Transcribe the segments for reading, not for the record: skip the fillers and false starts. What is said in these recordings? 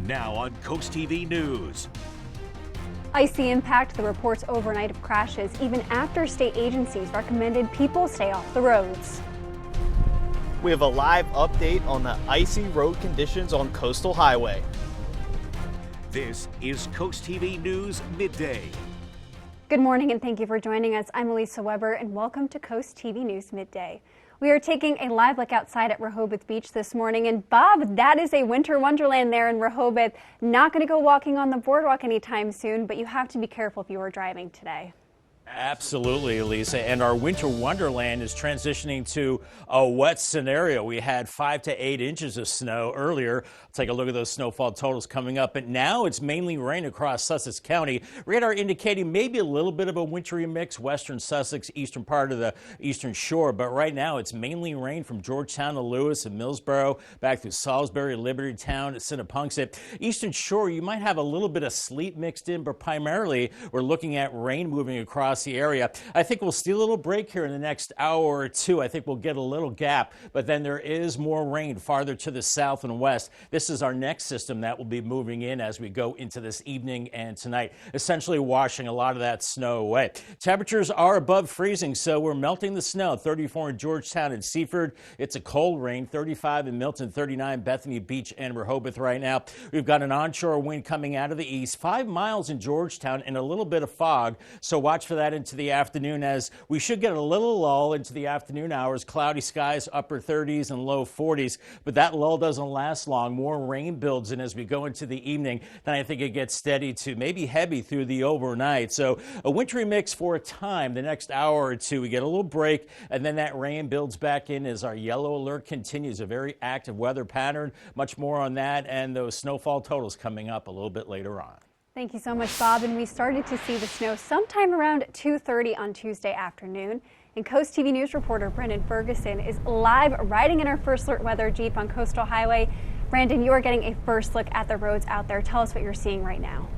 Now on CoastTV News. Icy impact, the reports overnight of crashes, even after state agencies recommended people stay off the roads. We have a live update on the icy road conditions on Coastal Highway. This is CoastTV News Midday. Good morning and thank you for joining us. I'm Elisa Weber and welcome to CoastTV News Midday. We are taking a live look outside at Rehoboth Beach this morning, and Bob, that is a winter wonderland there in Rehoboth. Not going to go walking on the boardwalk anytime soon, but you have to be careful if you are driving today. Absolutely, Elisa. And our winter wonderland is transitioning to a wet scenario. We had 5 to 8 inches of snow earlier. Take a look at those snowfall totals coming up. But now it's mainly rain across Sussex County. Radar indicating maybe a little bit of a wintry mix, western Sussex, eastern part of the eastern shore. But right now it's mainly rain from Georgetown to Lewis and Millsboro, back through Salisbury, Libertytown, Sinnapunxet. Eastern shore, you might have a little bit of sleet mixed in, but primarily we're looking at rain moving across the area. I think we'll see a little break here in the next hour or two. I think we'll get a little gap, but then there is more rain farther to the south and west. This is our next system that will be moving in as we go into this evening and tonight, essentially washing a lot of that snow away. Temperatures are above freezing, so we're melting the snow. 34 in Georgetown and Seaford. It's a cold rain. 35 in Milton, 39 Bethany Beach and Rehoboth right now. We've got an onshore wind coming out of the east, 5 miles in Georgetown and a little bit of fog, so watch for that into the afternoon, as we should get a little lull into the afternoon hours. Cloudy skies, upper 30s and low 40s, but that lull doesn't last long. More rain builds in as we go into the evening. Then I think it gets steady to maybe heavy through the overnight. So a wintry mix for a time. The next hour or two, we get a little break, and then that rain builds back in as our yellow alert continues. A very active weather pattern. Much more on that and those snowfall totals coming up a little bit later on. Thank you so much, Bob. And we started to see the snow sometime around 2:30 on Tuesday afternoon. And CoastTV News reporter Brendan Ferguson is live riding in our First Alert weather Jeep on Coastal Highway. Brandon, you are getting a first look at the roads out there. Tell us what you're seeing right now.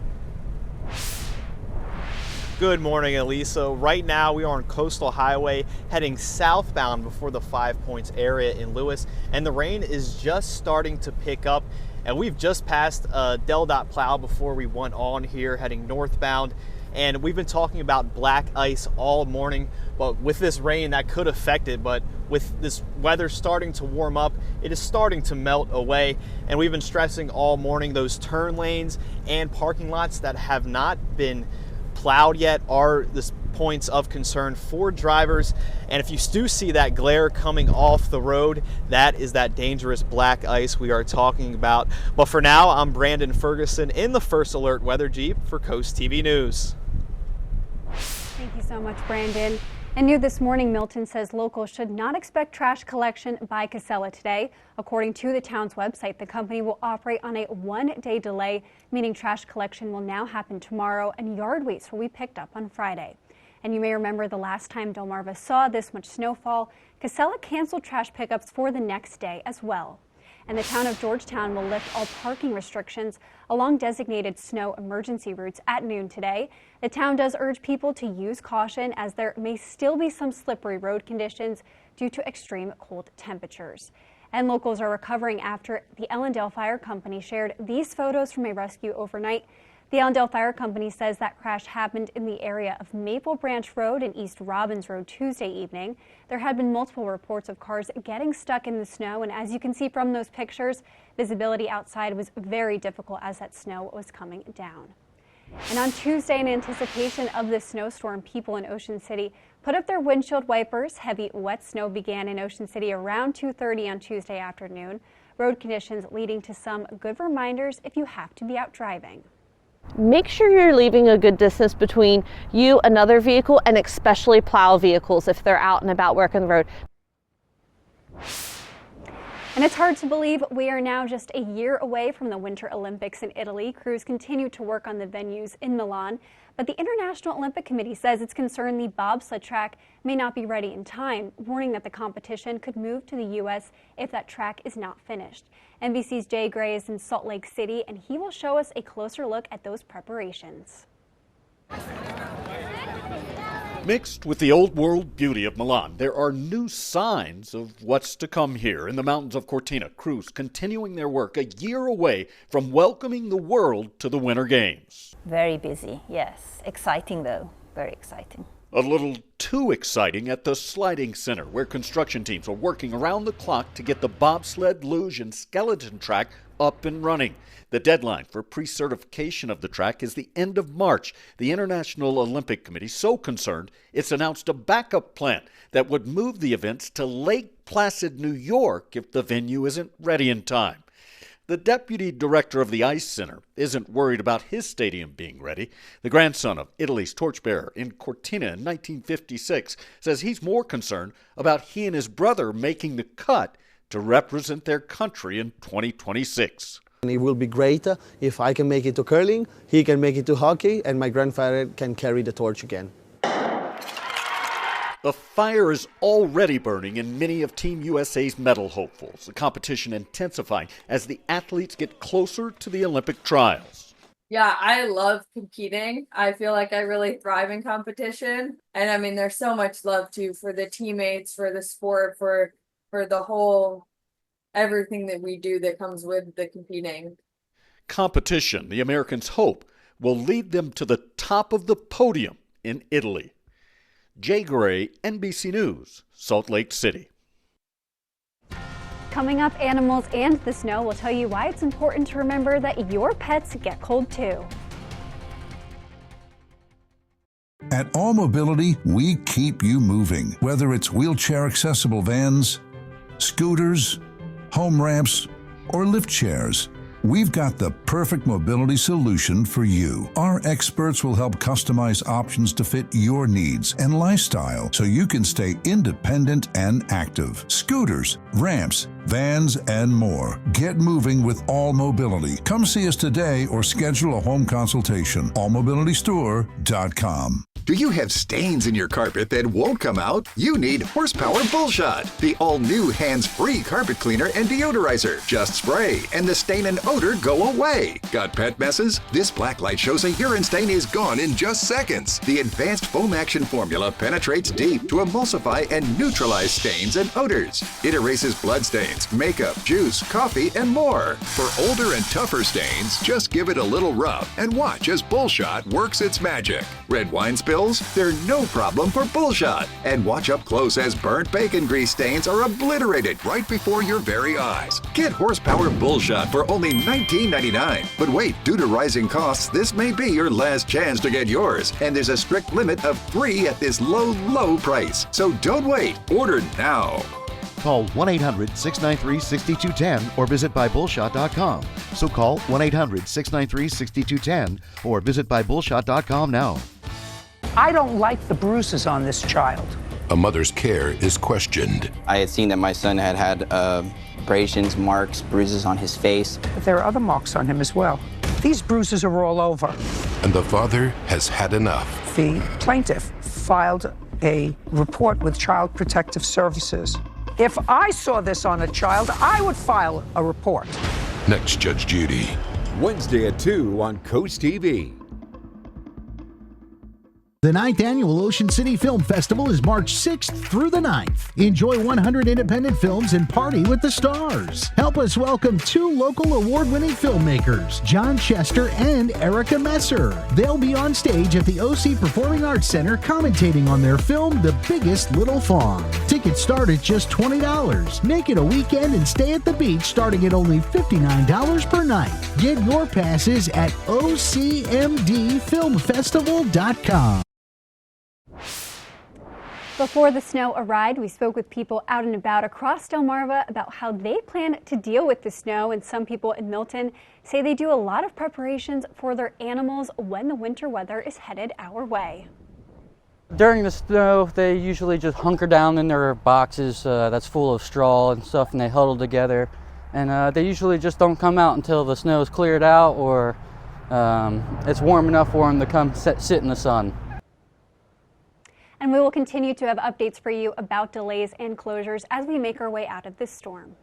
Good morning, Elisa. Right now we are on Coastal Highway heading southbound before the 5 Points area in Lewis, and the rain is just starting to pick up. And we've just passed Del Dot plow before we went on here heading northbound. And we've been talking about black ice all morning, but with this rain that could affect it. But with this weather starting to warm up, it is starting to melt away. And we've been stressing all morning those turn lanes and parking lots that have not been plowed yet are the points of concern for drivers. And if you do see that glare coming off the road, that is that dangerous black ice we are talking about. But for now, I'm Brandon Ferguson in the First Alert Weather Jeep for CoastTV News. Thank you so much, Brandon. And new this morning, Milton says locals should not expect trash collection by Casella today. According to the town's website, the company will operate on a one-day delay, meaning trash collection will now happen tomorrow and yard waste will be picked up on Friday. And you may remember the last time Delmarva saw this much snowfall, Casella canceled trash pickups for the next day as well. And the town of Georgetown will lift all parking restrictions along designated snow emergency routes at noon today. The town does urge people to use caution as there may still be some slippery road conditions due to extreme cold temperatures. And locals are recovering after the Ellendale Fire Company shared these photos from a rescue overnight. The Ellendale Fire Company says that crash happened in the area of Maple Branch Road and East Robbins Road Tuesday evening. There had been multiple reports of cars getting stuck in the snow, and as you can see from those pictures, visibility outside was very difficult as that snow was coming down. And on Tuesday, in anticipation of this snowstorm, people in Ocean City put up their windshield wipers. Heavy, wet snow began in Ocean City around 2:30 on Tuesday afternoon. Road conditions leading to some good reminders if you have to be out driving. Make sure you're leaving a good distance between you, another vehicle, and especially plow vehicles if they're out and about working the road. And it's hard to believe we are now just a year away from the Winter Olympics in Italy. Crews continue to work on the venues in Milan, but the International Olympic Committee says it's concerned the bobsled track may not be ready in time, warning that the competition could move to the U.S. if that track is not finished. NBC's Jay Gray is in Salt Lake City, and he will show us a closer look at those preparations. Mixed with the old world beauty of Milan, there are new signs of what's to come here in the mountains of Cortina. Crews continuing their work a year away from welcoming the world to the Winter Games. Very busy, yes. Exciting though, very exciting. A little too exciting at the Sliding Center, where construction teams are working around the clock to get the bobsled, luge, and skeleton track up and running. The deadline for pre-certification of the track is the end of March. The International Olympic Committee so concerned it's announced a backup plan that would move the events to Lake Placid, New York if the venue isn't ready in time. The deputy director of the Ice Center isn't worried about his stadium being ready. The grandson of Italy's torchbearer in Cortina in 1956 says he's more concerned about he and his brother making the cut to represent their country in 2026. And it will be great if I can make it to curling, he can make it to hockey, and my grandfather can carry the torch again. The fire is already burning in many of Team USA's medal hopefuls, the competition intensifying as the athletes get closer to the Olympic trials. Yeah, I love competing. I feel like I really thrive in competition. And I mean, there's so much love too for the teammates, for the sport, for the whole everything that we do that comes with the competing. Competition, the Americans hope, will lead them to the top of the podium in Italy. Jay Gray, NBC News, Salt Lake City. Coming up, animals and the snow will tell you why it's important to remember that your pets get cold too. At All Mobility, we keep you moving. Whether it's wheelchair accessible vans, scooters, home ramps, or lift chairs, we've got the perfect mobility solution for you. Our experts will help customize options to fit your needs and lifestyle so you can stay independent and active. Scooters, ramps, vans, and more. Get moving with All Mobility. Come see us today or schedule a home consultation. allmobilitystore.com. Do you have stains in your carpet that won't come out? You need Horsepower Bullshot, the all-new hands-free carpet cleaner and deodorizer. Just spray, and the stain and odor go away. Got pet messes? This black light shows a urine stain is gone in just seconds. The advanced foam action formula penetrates deep to emulsify and neutralize stains and odors. It erases blood stains, makeup, juice, coffee, and more. For older and tougher stains, just give it a little rub and watch as Bullshot works its magic. Red wine spills? They're no problem for Bullshot. And watch up close as burnt bacon grease stains are obliterated right before your very eyes. Get Horsepower Bullshot for only $19.99. But wait, due to rising costs, this may be your last chance to get yours. And there's a strict limit of 3 at this low price. So don't wait. Order now. Call 1-800-693-6210 or visit buybullshot.com. So call 1-800-693-6210 or visit buybullshot.com now. I don't like the bruises on this child. A mother's care is questioned. I had seen that my son had abrasions, marks, bruises on his face. But there are other marks on him as well. These bruises are all over. And the father has had enough. The plaintiff filed a report with Child Protective Services. If I saw this on a child, I would file a report. Next, Judge Judy. Wednesday at 2 on CoastTV. The 9th Annual Ocean City Film Festival is March 6th through the 9th. Enjoy 100 independent films and party with the stars. Help us welcome 2 local award-winning filmmakers, John Chester and Erica Messer. They'll be on stage at the OC Performing Arts Center commentating on their film, The Biggest Little Fawn. Tickets start at just $20. Make it a weekend and stay at the beach starting at only $59 per night. Get your passes at OCMDFilmFestival.com. Before the snow arrived, we spoke with people out and about across Delmarva about how they plan to deal with the snow, and some people in Milton say they do a lot of preparations for their animals when the winter weather is headed our way. During the snow, they usually just hunker down in their boxes that's full of straw and stuff, and they huddle together. And they usually just don't come out until the snow is cleared out or it's warm enough for them to come sit in the sun. And we will continue to have updates for you about delays and closures as we make our way out of this storm.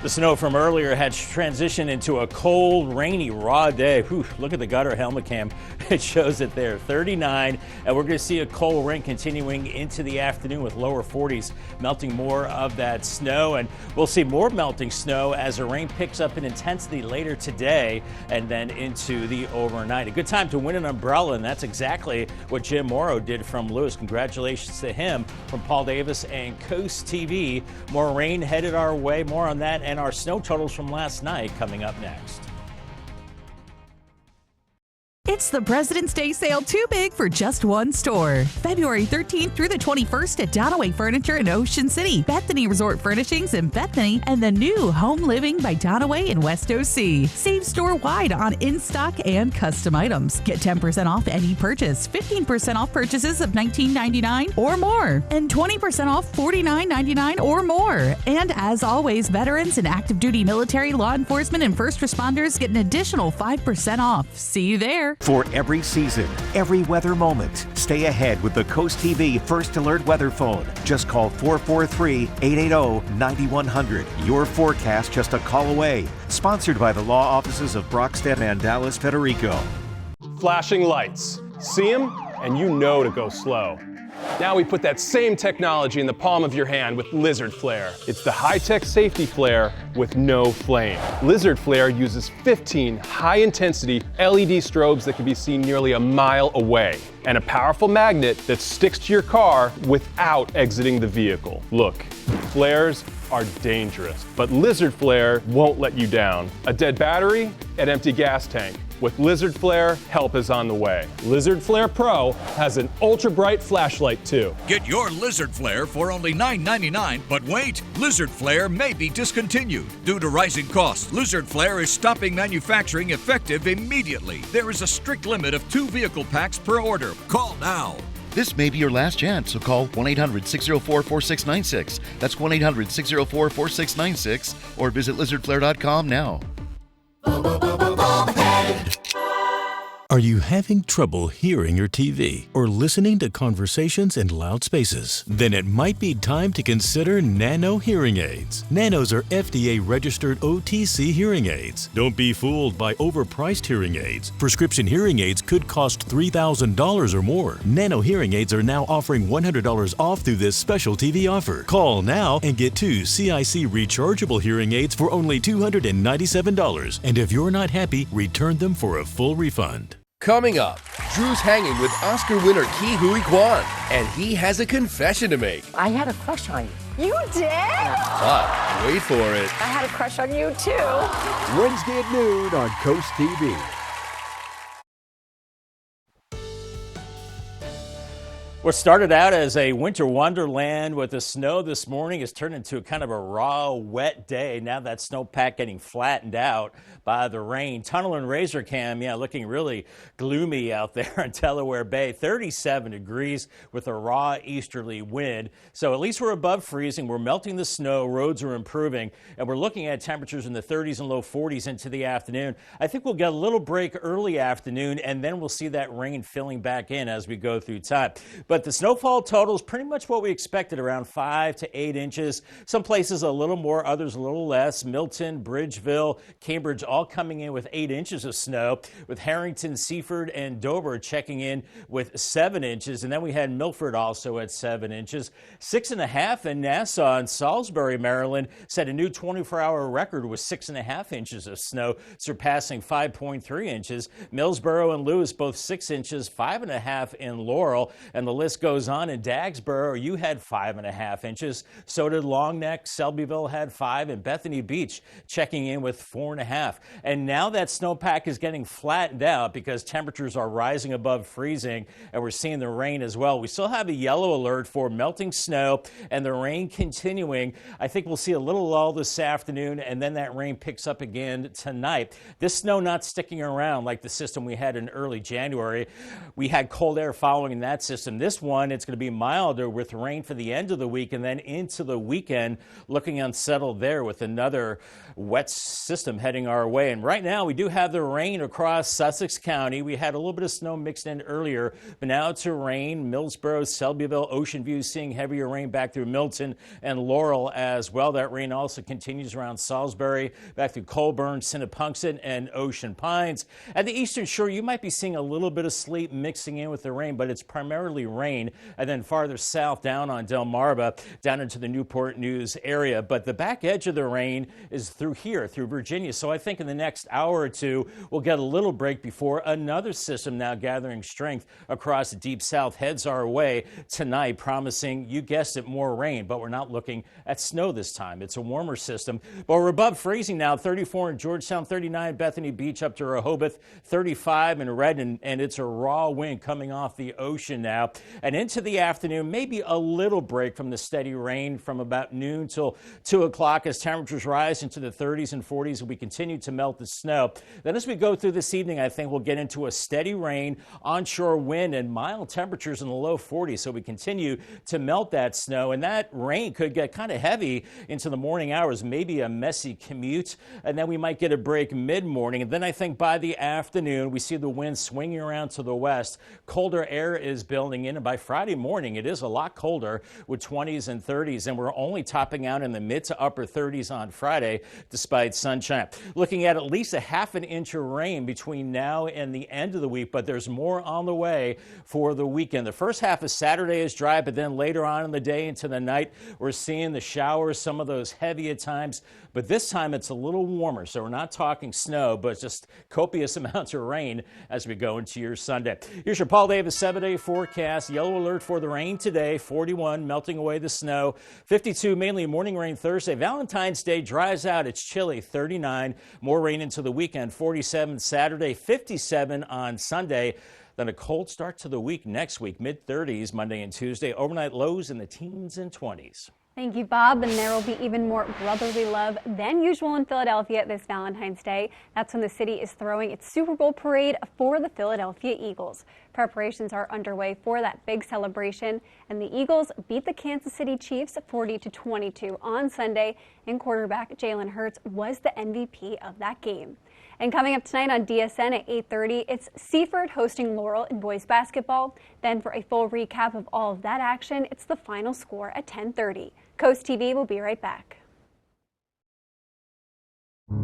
The snow from earlier had transitioned into a cold, rainy, raw day. Whew, look at the gutter helmet cam. It shows it there, 39. And we're going to see a cold rain continuing into the afternoon with lower 40s, melting more of that snow. And we'll see more melting snow as the rain picks up in intensity later today and then into the overnight. A good time to win an umbrella, and that's exactly what Jim Morrow did from Lewis. Congratulations to him from Paul Davis and Coast TV. More rain headed our way. More on that and our snow totals from last night coming up next. It's the President's Day sale too big for just one store. February 13th through the 21st at Donaway Furniture in Ocean City, Bethany Resort Furnishings in Bethany, and the new Home Living by Donaway in West OC. Save store-wide on in-stock and custom items. Get 10% off any purchase, 15% off purchases of $19.99 or more, and 20% off $49.99 or more. And as always, veterans and active duty military, law enforcement, and first responders get an additional 5% off. See you there. For every season, every weather moment, stay ahead with the Coast TV First Alert Weather Phone. Just call 443-880-9100. Your forecast just a call away. Sponsored by the law offices of Brockstead and Dallas Federico. Flashing lights. See them, and you know to go slow. Now we put that same technology in the palm of your hand with Lizard Flare. It's the high-tech safety flare with no flame. Lizard Flare uses 15 high-intensity LED strobes that can be seen nearly a mile away, and a powerful magnet that sticks to your car without exiting the vehicle. Look, flares are dangerous, but Lizard Flare won't let you down. A dead battery, an empty gas tank. With Lizard Flare, help is on the way. Lizard Flare Pro has an ultra-bright flashlight too. Get your Lizard Flare for only $9.99, but wait, Lizard Flare may be discontinued. Due to rising costs, Lizard Flare is stopping manufacturing effective immediately. There is a strict limit of 2 vehicle packs per order. Call now. This may be your last chance, so call 1-800-604-4696. That's 1-800-604-4696 or visit lizardflare.com now. Are you having trouble hearing your TV or listening to conversations in loud spaces? Then it might be time to consider Nano hearing aids. Nanos are FDA-registered OTC hearing aids. Don't be fooled by overpriced hearing aids. Prescription hearing aids could cost $3,000 or more. Nano hearing aids are now offering $100 off through this special TV offer. Call now and get 2 CIC rechargeable hearing aids for only $297. And if you're not happy, return them for a full refund. Coming up, Drew's hanging with Oscar winner Ki Hui Kwan, and he has a confession to make. I had a crush on you. You did? But wait for it. I had a crush on you too. Wednesday at noon on Coast TV. What started out as a winter wonderland with the snow this morning has turned into kind of a raw, wet day. Now that snowpack getting flattened out by the rain. Tunnel and Razor Cam, looking really gloomy out there in Delaware Bay. 37 degrees with a raw easterly wind. So at least we're above freezing. We're melting the snow. Roads are improving. And we're looking at temperatures in the 30s and low 40s into the afternoon. I think we'll get a little break early afternoon, and then we'll see that rain filling back in as we go through time. But the snowfall total is pretty much what we expected, around 5 to 8 inches. Some places a little more, others a little less. Milton, Bridgeville, Cambridge all coming in with 8 inches of snow, with Harrington, Seaford, and Dover checking in with 7 inches. And then we had Milford also at 7 inches. 6.5 in Nassau, and Salisbury, Maryland set a new 24-hour record with 6.5 inches of snow, surpassing 5.3 inches. Millsboro and Lewis both 6 inches, 5.5 in Laurel, and the list goes on. In Dagsboro, you had 5.5 inches. So did Long Neck. Selbyville had 5, and Bethany Beach checking in with 4.5. And now that snowpack is getting flattened out because temperatures are rising above freezing, and we're seeing the rain as well. We still have a yellow alert for melting snow and the rain continuing. I think we'll see a little lull this afternoon, and then that rain picks up again tonight. This snow not sticking around like the system we had in early January. We had cold air following that system. This this one, it's going to be milder with rain for the end of the week, and then into the weekend, looking unsettled there with another wet system heading our way. And right now, we do have the rain across Sussex County. We had a little bit of snow mixed in earlier, but now it's rain. Millsboro, Selbyville, Ocean View seeing heavier rain back through Milton and Laurel as well. That rain also continues around Salisbury, back through Colburn, Sinnapunxet, and Ocean Pines. At the Eastern Shore, you might be seeing a little bit of sleet mixing in with the rain, but it's primarily rain. And then farther south down on Delmarva, down into the Newport News area. But the back edge of the rain is through here, through Virginia. So I think in the next hour or two, we'll get a little break before another system now gathering strength across the deep south heads our way tonight, promising, you guessed it, more rain. But we're not looking at snow this time. It's a warmer system. But we're above freezing now, 34 in Georgetown, 39 Bethany Beach, up to Rehoboth, 35 in Redden, and it's a raw wind coming off the ocean now. And into the afternoon, maybe a little break from the steady rain from about noon till 2 o'clock as temperatures rise into the 30s and 40s and we continue to melt the snow. Then as we go through this evening, I think we'll get into a steady rain, onshore wind, and mild temperatures in the low 40s. So we continue to melt that snow, and that rain could get kind of heavy into the morning hours, maybe a messy commute, and then we might get a break mid-morning. And then I think by the afternoon, we see the wind swinging around to the west. Colder air is building in, and by Friday morning, it is a lot colder with 20s and 30s, and we're only topping out in the mid to upper 30s on Friday, despite sunshine. Looking at least a half an inch of rain between now and the end of the week, but there's more on the way for the weekend. The first half of Saturday is dry, but then later on in the day into the night, we're seeing the showers, some of those heavy at times, but this time it's a little warmer, so we're not talking snow, but just copious amounts of rain as we go into your Sunday. Here's your Paul Davis 7-day forecast. Yellow alert for the rain today, 41, melting away the snow, 52, mainly morning rain Thursday. Valentine's Day dries out, it's chilly, 39, more rain into the weekend, 47 Saturday, 57 on Sunday. Then a cold start to the week next week, mid-30s Monday and Tuesday, overnight lows in the teens and 20s. Thank you, Bob. And there will be even more brotherly love than usual in Philadelphia this Valentine's Day. That's when the city is throwing its Super Bowl parade for the Philadelphia Eagles. Preparations are underway for that big celebration, and the Eagles beat the Kansas City Chiefs 40-22 on Sunday, and quarterback Jalen Hurts was the MVP of that game. And coming up tonight on DSN at 8:30, it's Seaford hosting Laurel in boys basketball. Then for a full recap of all of that action, it's the final score at 10:30. CoastTV will be right back.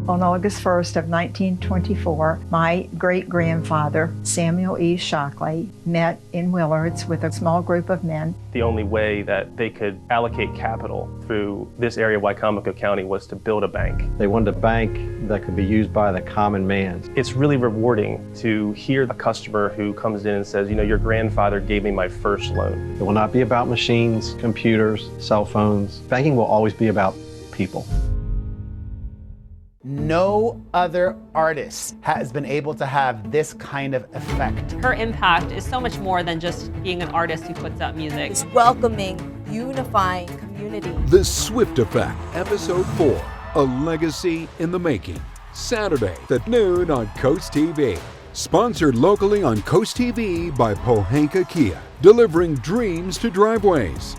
On August 1st of 1924, my great-grandfather, Samuel E. Shockley, met in Willards with a small group of men. The only way that they could allocate capital through this area of Wicomico County was to build a bank. They wanted a bank that could be used by the common man. It's really rewarding to hear a customer who comes in and says, you know, your grandfather gave me my first loan. It will not be about machines, computers, cell phones. Banking will always be about people. No other artist has been able to have this kind of effect. Her impact is so much more than just being an artist who puts out music. It's welcoming, unifying community. The Swift Effect, Episode 4, A Legacy in the Making. Saturday at noon on Coast TV. Sponsored locally on Coast TV by Pohanka Kia, delivering dreams to driveways.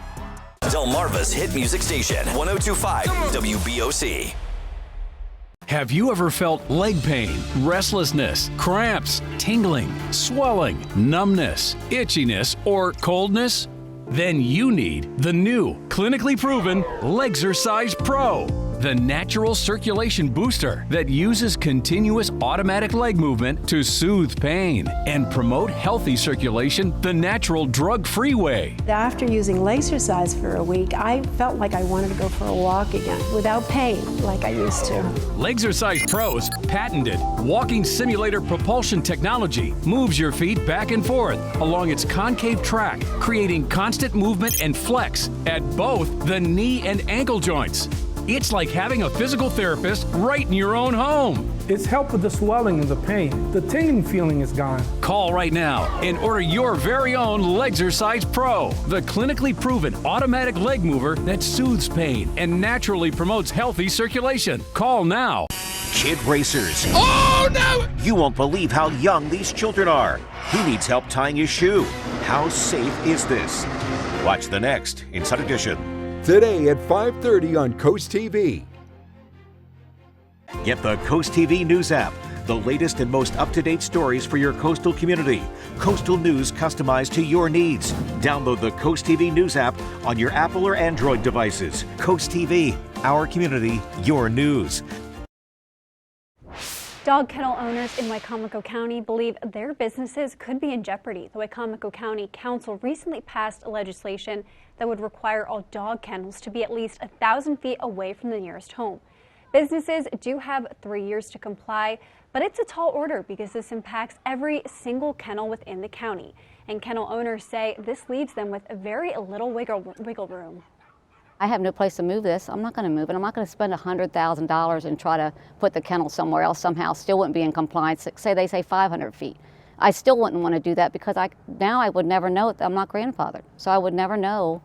Delmarva's hit music station, 102.5 WBOC. Have you ever felt leg pain, restlessness, cramps, tingling, swelling, numbness, itchiness, or coldness? Then you need the new, clinically proven Legzercise Pro, the natural circulation booster that uses continuous automatic leg movement to soothe pain and promote healthy circulation the natural drug-free way. After using Legzercise for a week, I felt like I wanted to go for a walk again without pain like I used to. Legzercise Pro's patented walking simulator propulsion technology moves your feet back and forth along its concave track, creating constant movement and flex at both the knee and ankle joints. It's like having a physical therapist right in your own home. It's helped with the swelling and the pain. The tingling feeling is gone. Call right now and order your very own Legzercise Pro, the clinically proven automatic leg mover that soothes pain and naturally promotes healthy circulation. Call now. kid racers. Oh no! You won't believe how young these children are. He needs help tying his shoe. How safe is this? Watch the next Inside Edition. Today at 5:30 on Coast TV. Get the Coast TV News app. The latest and most up-to-date stories for your coastal community. Coastal news customized to your needs. Download the Coast TV News app on your Apple or Android devices. Coast TV, our community, your news. Dog kennel owners in Wicomico County believe their businesses could be in jeopardy. The Wicomico County Council recently passed legislation that would require all dog kennels to be at least 1,000 feet away from the nearest home. Businesses do have 3 years to comply, but it's a tall order because this impacts every single kennel within the county. And kennel owners say this leaves them with very little wiggle room. I have no place to move this. I'm not going to move it. I'm not going to spend $100,000 and try to put the kennel somewhere else somehow. Still wouldn't be in compliance. Say they say 500 feet. I still wouldn't want to do that because now I would never know. I'm not grandfathered. So I would never know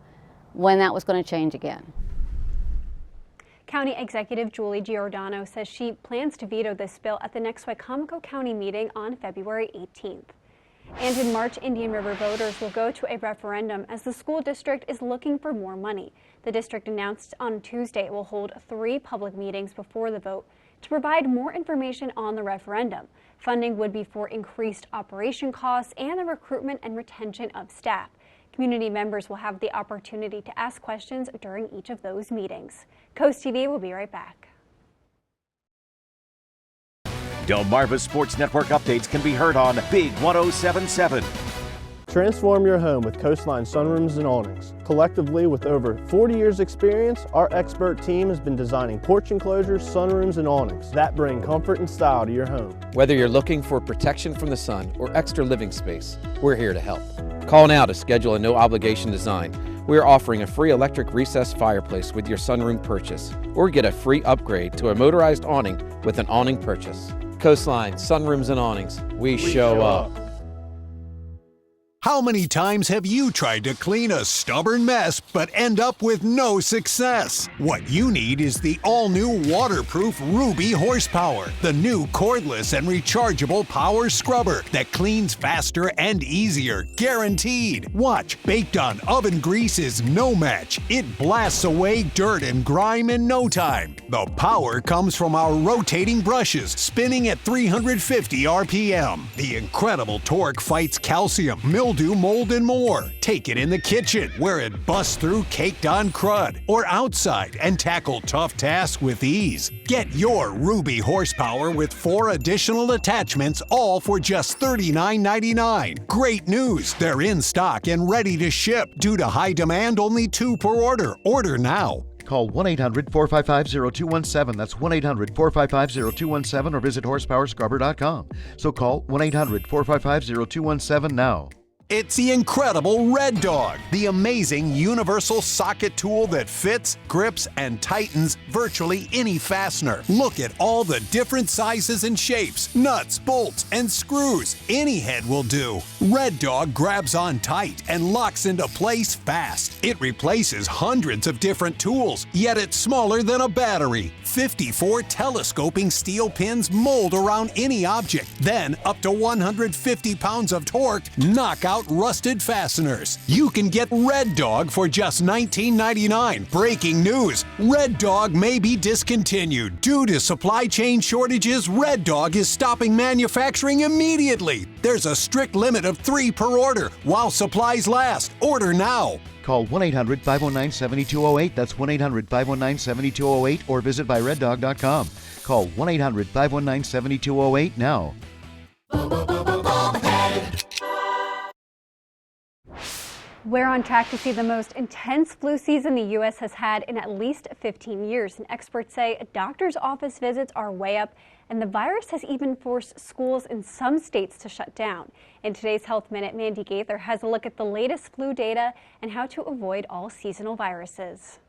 when that was going to change again. County Executive Julie Giordano says she plans to veto this bill at the next Wicomico County meeting on February 18th. And in March, Indian River voters will go to a referendum as the school district is looking for more money. The district announced on Tuesday it will hold 3 public meetings before the vote to provide more information on the referendum. Funding would be for increased operation costs and the recruitment and retention of staff. Community members will have the opportunity to ask questions during each of those meetings. Coast TV will be right back. Delmarva Sports Network updates can be heard on Big 107.7. Transform your home with Coastline Sunrooms and Awnings. Collectively, with over 40 years experience, our expert team has been designing porch enclosures, sunrooms, and awnings that bring comfort and style to your home. Whether you're looking for protection from the sun or extra living space, we're here to help. Call now to schedule a no-obligation design. We are offering a free electric recessed fireplace with your sunroom purchase, or get a free upgrade to a motorized awning with an awning purchase. Coastline Sunrooms and Awnings. We show up. How many times have you tried to clean a stubborn mess but end up with no success? What you need is the all-new waterproof Ruby Horsepower, the new cordless and rechargeable power scrubber that cleans faster and easier, guaranteed. Watch, baked on oven grease is no match. It blasts away dirt and grime in no time. The power comes from our rotating brushes, spinning at 350 RPM. The incredible torque fights calcium, mildew, mold, and more. Take it in the kitchen where it busts through caked-on crud, or outside and tackle tough tasks with ease. Get your Ruby Horsepower with 4 additional attachments, all for just $39.99. Great news! They're in stock and ready to ship. Due to high demand, only 2 per order. Order now. Call 1-800-455-0217. That's 1-800-455-0217 or visit horsepowerscrubber.com. So call 1-800-455-0217 now. It's the incredible Red Dog, the amazing universal socket tool that fits, grips, and tightens virtually any fastener. Look at all the different sizes and shapes, nuts, bolts, and screws. Any head will do. Red Dog grabs on tight and locks into place fast. It replaces hundreds of different tools, yet it's smaller than a battery. 54 telescoping steel pins mold around any object. Then, up to 150 pounds of torque knock out rusted fasteners. You can get Red Dog for just $19.99. Breaking news: Red Dog may be discontinued. Due to supply chain shortages, Red Dog is stopping manufacturing immediately. There's a strict limit of 3 per order while supplies last. Order now. Call 1-800-519-7208. That's 1-800-519-7208 or visit byreddog.com. Call 1-800-519-7208 now. We're on track to see the most intense flu season the U.S. has had in at least 15 years. And experts say doctors' office visits are way up, and the virus has even forced schools in some states to shut down. In today's Health Minute, Mandy Gaither has a look at the latest flu data and how to avoid all seasonal viruses.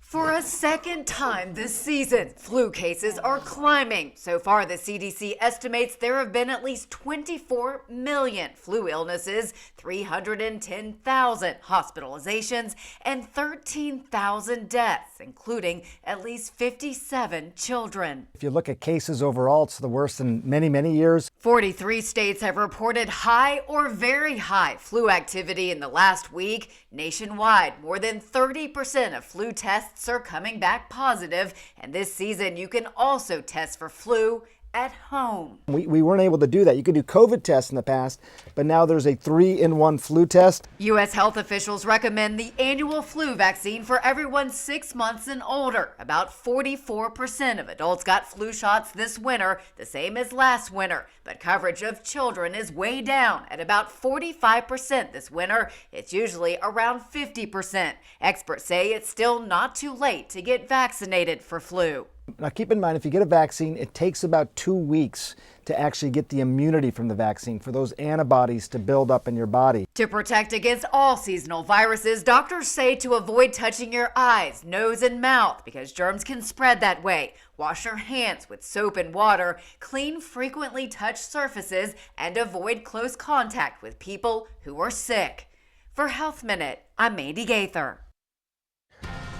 For a second time this season, flu cases are climbing. So far, the CDC estimates there have been at least 24 million flu illnesses, 310,000 hospitalizations, and 13,000 deaths, including at least 57 children. If you look at cases overall, it's the worst in many, many years. 43 states have reported high or very high flu activity in the last week. Nationwide, more than 30% of flu tests are coming back positive, and this season you can also test for flu at home. We weren't able to do that. You could do COVID tests in the past, but now there's a 3-in-1 flu test. U.S. health officials recommend the annual flu vaccine for everyone 6 months and older. About 44% of adults got flu shots this winter, the same as last winter. But coverage of children is way down at about 45% this winter. It's usually around 50%. Experts say it's still not too late to get vaccinated for flu. Now keep in mind, if you get a vaccine, it takes about 2 weeks to actually get the immunity from the vaccine, for those antibodies to build up in your body. To protect against all seasonal viruses, doctors say to avoid touching your eyes, nose, and mouth because germs can spread that way. Wash your hands with soap and water, clean frequently touched surfaces, and avoid close contact with people who are sick. For Health Minute, I'm Mandy Gaither.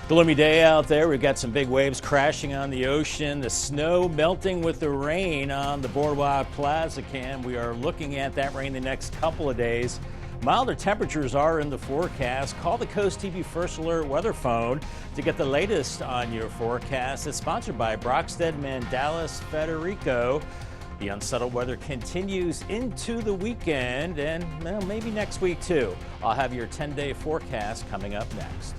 Gloomy day out there. We've got some big waves crashing on the ocean, the snow melting with the rain on the Boardwalk Plaza Cam. We are looking at that rain the next couple of days. Milder temperatures are in the forecast. Call the CoastTV First Alert weather phone to get the latest on your forecast. It's sponsored by Brockstead, Mandalis, Federico. The unsettled weather continues into the weekend and well, maybe next week too. I'll have your 10-day forecast coming up next.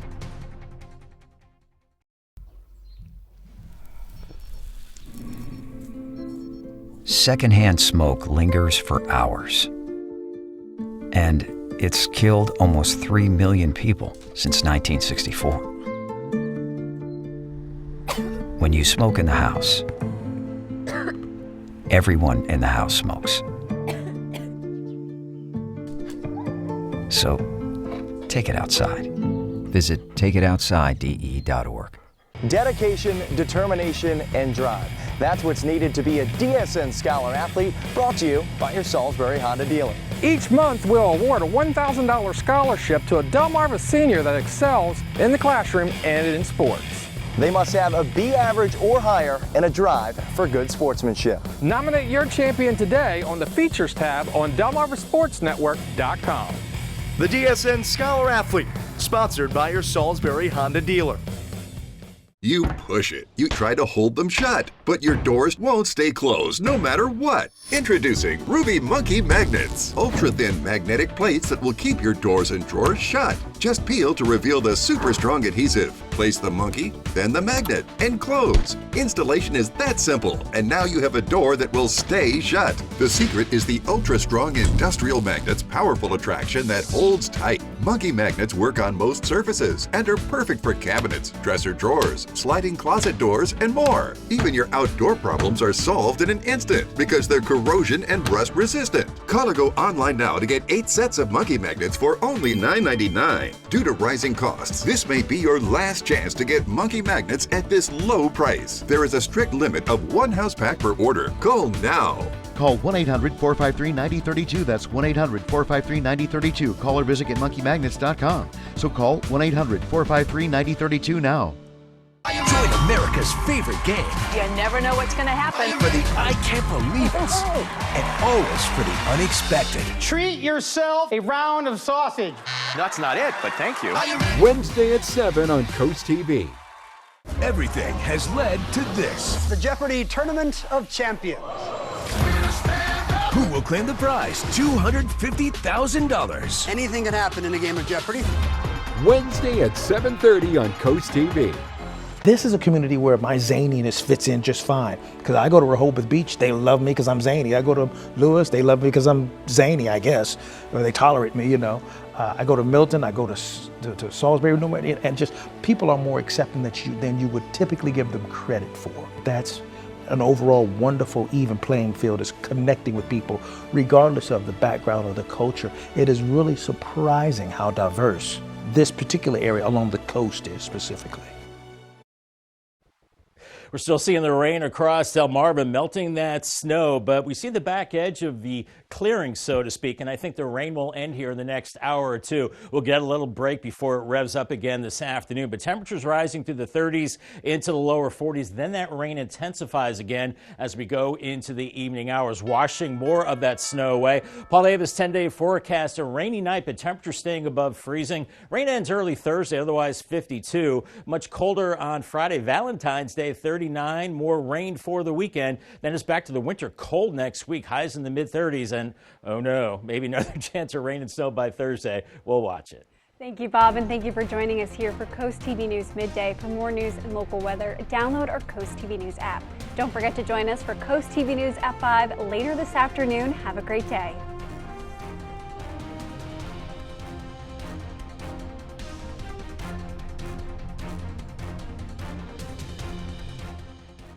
Secondhand smoke lingers for hours, and it's killed almost 3 million people since 1964. When you smoke in the house, everyone in the house smokes. So take it outside. Visit takeitoutside.de.org. Dedication, determination, and drive. That's what's needed to be a DSN Scholar Athlete, brought to you by your Salisbury Honda dealer. Each month, we'll award a $1,000 scholarship to a Delmarva senior that excels in the classroom and in sports. They must have a B average or higher and a drive for good sportsmanship. Nominate your champion today on the Features tab on DelmarvaSportsNetwork.com. The DSN Scholar Athlete, sponsored by your Salisbury Honda dealer. You push it. You try to hold them shut, but your doors won't stay closed no matter what. Introducing Ruby Monkey Magnets. Ultra-thin magnetic plates that will keep your doors and drawers shut. Just peel to reveal the super strong adhesive. Place the monkey, then the magnet, and close. Installation is that simple, and now you have a door that will stay shut. The secret is the ultra-strong industrial magnet's powerful attraction that holds tight. Monkey magnets work on most surfaces and are perfect for cabinets, dresser drawers, sliding closet doors, and more. Even your outdoor problems are solved in an instant because they're corrosion and rust resistant. Call or go online now to get 8 sets of monkey magnets for only $9.99. Due to rising costs, this may be your last chance to get monkey magnets at this low price. There is a strict limit of 1 house pack per order. Call now. Call 1-800-453-9032. That's 1-800-453-9032. Call or visit getmonkeymagnets.com. So call 1-800-453-9032 now. Join America's favorite game. You never know what's going to happen. For the I can't believe it. And always for the unexpected. Treat yourself a round of sausage. That's not it, but thank you. Wednesday at 7 on Coast TV. Everything has led to this. The Jeopardy Tournament of Champions. Who will claim the prize? $250,000. Anything can happen in a game of Jeopardy. Wednesday at 7:30 on Coast TV. This is a community where my zaniness fits in just fine. Because I go to Rehoboth Beach, they love me because I'm zany. I go to Lewis, they love me because I'm zany, I guess. Or they tolerate me, you know. I go to Milton, I go to Salisbury, and just people are more accepting than you would typically give them credit for. That's an overall wonderful, even playing field, is connecting with people, regardless of the background or the culture. It is really surprising how diverse this particular area along the coast is specifically. We're still seeing the rain across Delmarva, melting that snow, but we see the back edge of the clearing, so to speak, and I think the rain will end here in the next hour or two. We'll get a little break before it revs up again this afternoon, but temperatures rising through the 30s into the lower 40s. Then that rain intensifies again as we go into the evening hours, washing more of that snow away. Paul Davis 10-day forecast, a rainy night, but temperatures staying above freezing. Rain ends early Thursday, otherwise 52. Much colder on Friday, Valentine's Day, 39. More rain for the weekend. Then it's back to the winter cold next week, highs in the mid-30s. And oh no, maybe another chance of rain and snow by Thursday. We'll watch it. Thank you, Bob, and thank you for joining us here for Coast TV News Midday. For more news and local weather, download our Coast TV News app. Don't forget to join us for Coast TV News at 5 later this afternoon. Have a great day.